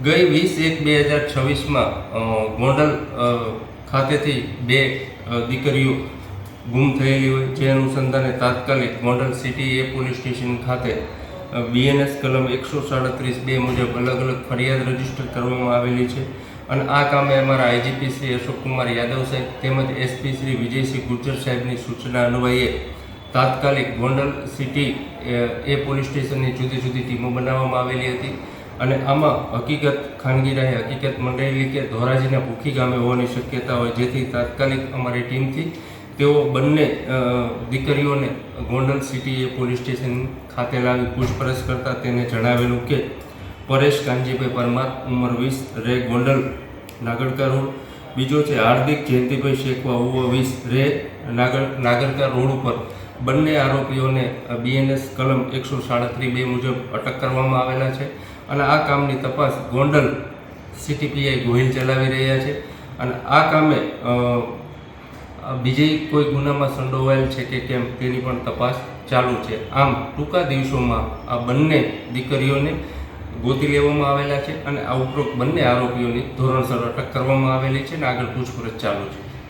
ગઈ 20/1/2026માં ગોંડલ ખાતેથી બે દીકરીઓ ગુમ થયેલી હોય, જે અનુસંધાને તાત્કાલિક ગોંડલ સિટી એ પોલીસ સ્ટેશન ખાતે BNS કલમ 137(2) મુજબ અલગ અલગ ફરિયાદ રજીસ્ટર કરવામાં આવેલી છે. અને આ કામે અમારા IGP શ્રી અશોકકુમાર યાદવ સાહેબ તેમજ SP શ્રી વિજયસિંહ ગુર્જર સાહેબની સૂચના અન્વયે તાત્કાલિક ગોંડલ સિટી એ પોલીસ સ્ટેશનની જુદી જુદી ટીમો બનાવવામાં આવેલી હતી. અને આમાં હકીકત ખાનગી રહે હકીકત મંડળેલી કે ધોરાજીના ભૂખી ગામે હોવાની શક્યતા હોય, જેથી તાત્કાલિક અમારી ટીમથી તેઓ બંને દીકરીઓને ગોંડલ સિટી એ પોલીસ સ્ટેશન ખાતે લાવી પૂછપરછ કરતા તેને જણાવેલું કે પરેશ કાનજીભાઈ પરમાર ઉંમર 20 રે ગોંડલ નાગરકા રોડ, બીજો છે હાર્દિક જયંતિભાઈ શેખવા ઉંમર 20 રે નાગરકા રોડ ઉપર બંને આરોપીઓને BNS કલમ 137(2) મુજબ અટક કરવામાં આવેલા છે. અને આ કામની તપાસ ગોંડલ સિટી PI ગોહિલ ચલાવી રહ્યા છે. અને આ કામે બીજે કોઈ ગુનામાં સંડોવાયેલ છે કે કેમ તેની પણ તપાસ ચાલુ છે. આમ ટૂંકા દિવસોમાં આ બંને દીકરીઓને ગોતી લેવામાં આવેલા છે અને આ ઉપરોક્ત બંને આરોપીઓની ધોરણસર અટક કરવામાં આવેલી છે અને આગળ પૂછપરછ ચાલુ છે.